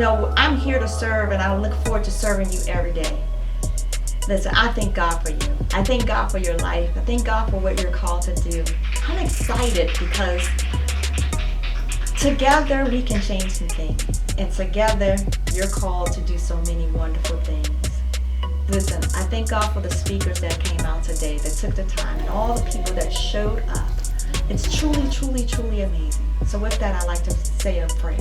I'm here to serve, and I look forward to serving you every day. Listen, I thank God for you. I thank God for your life. I thank God for what you're called to do. I'm excited because together we can change some things. And together you're called to do so many wonderful things. Listen, I thank God for the speakers that came out today, that took the time, and all the people that showed up. It's truly, truly, truly amazing. So with that, I'd like to say a prayer.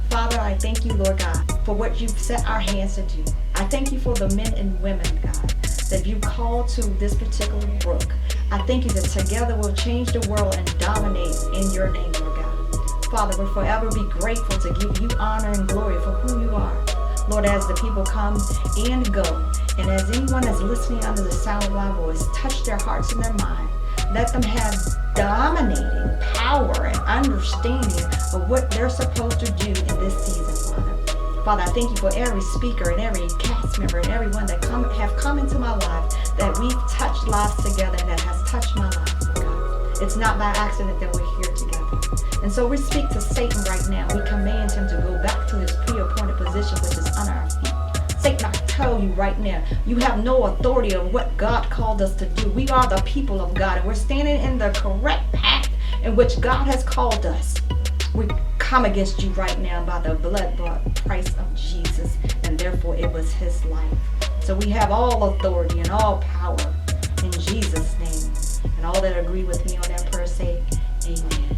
Father, I thank you, Lord God, for what you've set our hands to do. I thank you for the men and women, God, that you called to this particular book. I thank you that together we'll change the world and dominate in your name, Lord God. Father, we'll forever be grateful to give you honor and glory for who you are. Lord, as the people come and go, and as anyone that's listening under the sound of my voice, touch their hearts and their mind. Let them have dominating power and understanding of what they're supposed to do in this season, Father. Father, I thank you for every speaker and every cast member and everyone that have come into my life, that we've touched lives together and that has touched my life, Lord God. It's not by accident that we're here together. And so we speak to Satan right now. We command him to go back to his pre-appointed position, which is under our feet. Satan, I tell you right now, you have no authority of what God called us to do. We are the people of God, and we're standing in the correct path in which God has called us. We come against you right now by the blood-bought price of Jesus, and therefore it was his life. So we have all authority and all power in Jesus' name. And all that agree with me on that prayer say, amen.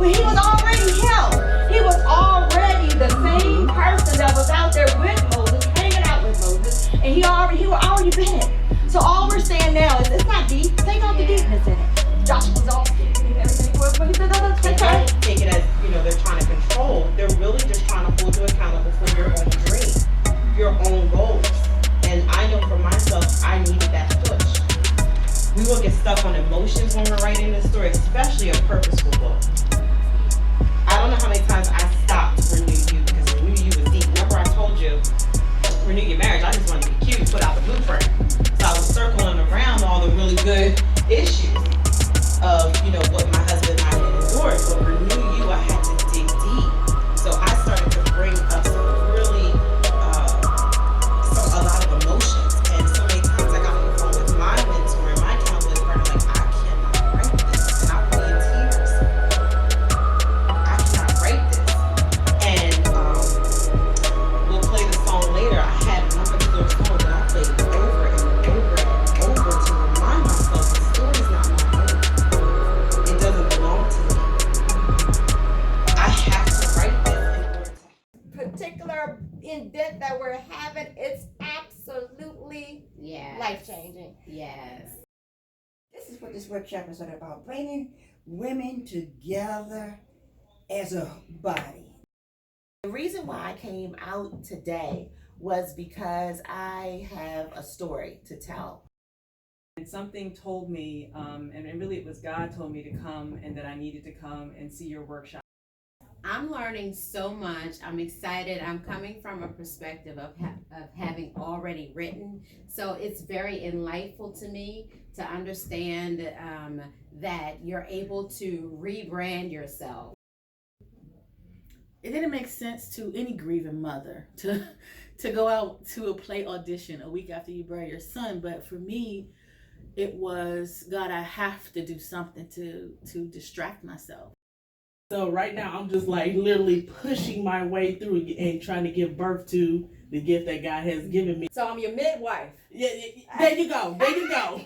He was already him. He was already the same person that was out there with Moses, hanging out with Moses, and he already been it. So all we're saying now is it's not deep. Take out the deepness in it. Joshua's all scared and everything. But he said, no, take it as, they're trying to control. They're really just trying to hold you accountable for your own dream, your own goals. And I know for myself, I needed that push. We will get stuck on emotions when we're writing this story, especially a purposeful book. I don't know how many times I stopped Renew You, because Renew You was deep. Remember I told you, Renew Your Marriage, I just wanted to be cute, put out the blueprint. So I was circling around all the really good issues of, what my husband and I had endured. But Renew You, I had to dig deep. So I started to bring up some really, a lot of emotions. And so many times I got on the phone with my mentor and my accountability partner, like, I cannot write this. And I would be in tears. I cannot write this. And we'll play the song later. I had one particular song that I played over and over and over to remind myself the story's not my own. It doesn't belong to me. I have to write this in order to. particular event that we're having, it's absolutely life-changing. Yes. This is what this workshop is all about, bringing women together as a body. The reason why I came out today was because I have a story to tell. And something told me, and really it was God told me to come, and that I needed to come and see your workshop. I'm learning so much. I'm excited. I'm coming from a perspective of having already written. So it's very enlightful to me to understand that you're able to rebrand yourself. It didn't make sense to any grieving mother to go out to a play audition a week after you bury your son. But for me, it was, God, I have to do something to distract myself. So right now I'm just like literally pushing my way through and trying to give birth to the gift that God has given me. So I'm your midwife. Yeah, there you go. There you go.